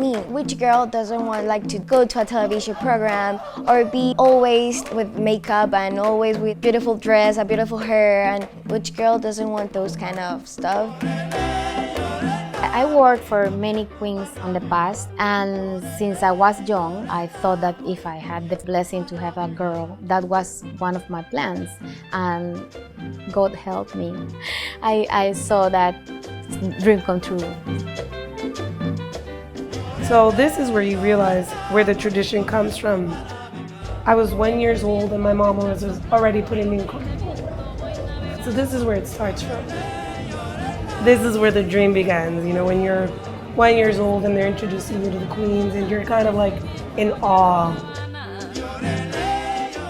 mean, which girl doesn't want like to go to a television program or be always with makeup and always with beautiful dress, a beautiful hair, and which girl doesn't want those kind of stuff? I worked for many queens in the past, and since I was young, I thought that if I had the blessing to have a girl, that was one of my plans, and God helped me. I saw that dream come true. So this is where you realize where the tradition comes from. I was 1 year old and my mom was already putting me in carnival. So this is where it starts from. This is where the dream begins, you know, when you're 1 year old and they're introducing you to the queens and you're kind of like in awe.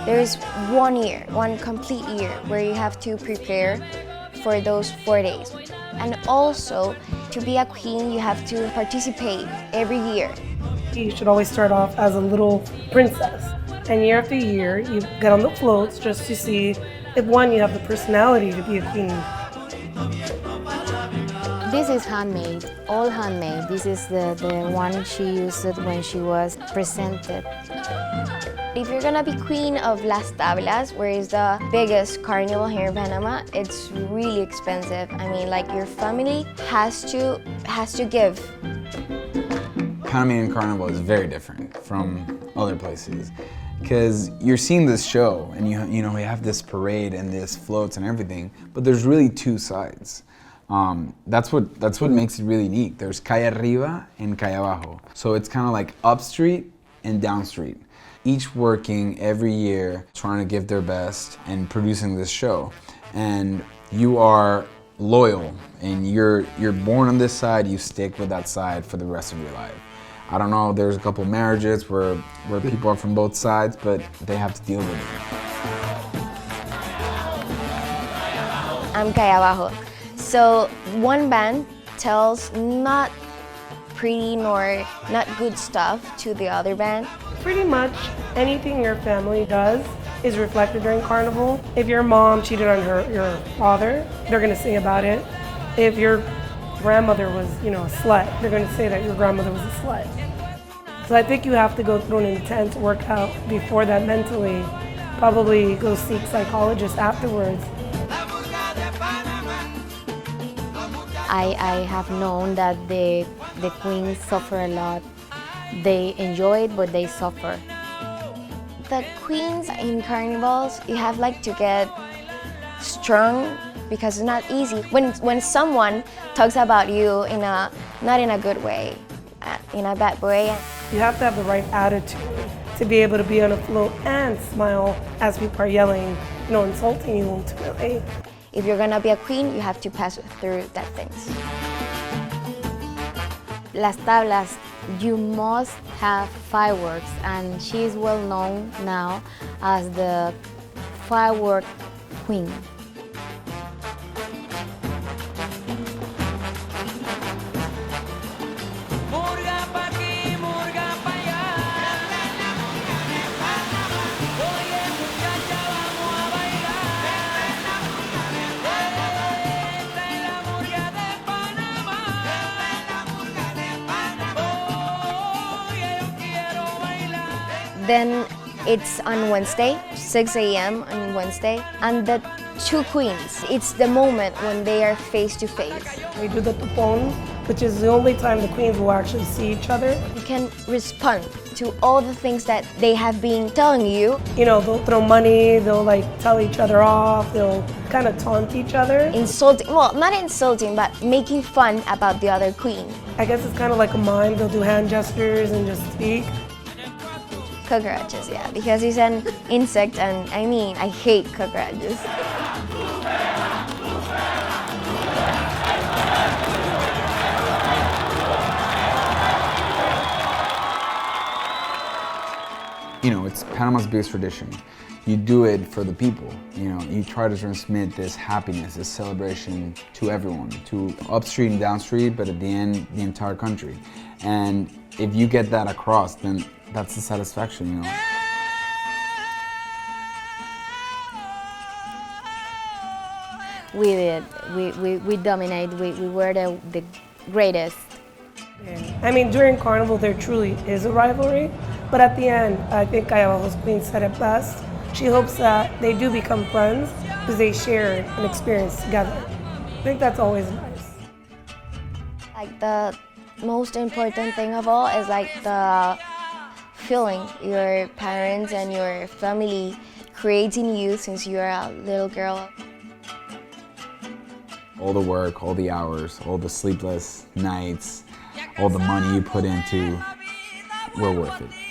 There's 1 year, one complete year, where you have to prepare for those 4 days. And also, to be a queen, you have to participate every year. You should always start off as a little princess. And year after year, you get on the floats just to see if one, you have the personality to be a queen. This is handmade, all handmade. This is the one she used when she was presented. If you're gonna be queen of Las Tablas, where is the biggest carnival here in Panama, it's really expensive. I mean, like your family has to give. Panamanian Carnival is very different from other places because you're seeing this show and you know we have this parade and this floats and everything, but there's really two sides. That's what makes it really neat. There's calle arriba and calle abajo. So it's kind of like up street and down street. Each working every year, trying to give their best and producing this show. And you are loyal and you're born on this side, you stick with that side for the rest of your life. I don't know, there's a couple marriages where people are from both sides, but they have to deal with it. I'm calle abajo. So one band tells not pretty nor not good stuff to the other band. Pretty much anything your family does is reflected during carnival. If your mom cheated on your father, they're gonna sing about it. If your grandmother was, you know, a slut, they're gonna say that your grandmother was a slut. So I think you have to go through an intense workout before that mentally. Probably go seek psychologists afterwards. I have known that the queens suffer a lot. They enjoy it, but they suffer. The queens in carnivals, you have like to get strong because it's not easy. When someone talks about you in a not in a good way, in a bad way. You have to have the right attitude to be able to be on a float and smile as people are yelling, you know, insulting you ultimately. If you're gonna be a queen, you have to pass through that things. Las Tablas, you must have fireworks, and she is well known now as the firework queen. Then it's on Wednesday, 6 a.m. on Wednesday, and the two queens, it's the moment when they are face to face. We do the tupon, which is the only time the queens will actually see each other. You can respond to all the things that they have been telling you. You know, they'll throw money, they'll like tell each other off, they'll kind of taunt each other. Insulting, well, not insulting, but making fun about the other queen. I guess it's kind of like a mime, they'll do hand gestures and just speak. Cockroaches, yeah, because it's an insect, and I mean, I hate cockroaches. You know, it's Panama's biggest tradition. You do it for the people, you know, you try to transmit this happiness, this celebration to everyone, to upstreet and downstreet, but at the end, the entire country. And if you get that across, then that's the satisfaction, you know. We did. We dominate. We were the greatest. I mean, during Carnival, there truly is a rivalry, but at the end, I think Ayala's Queen said it best. She hopes that they do become friends because they share an experience together. I think that's always nice. Like the most important thing of all is like the feeling your parents and your family creates in you since you're a little girl. All the work, all the hours, all the sleepless nights, all the money you put into, we're worth it.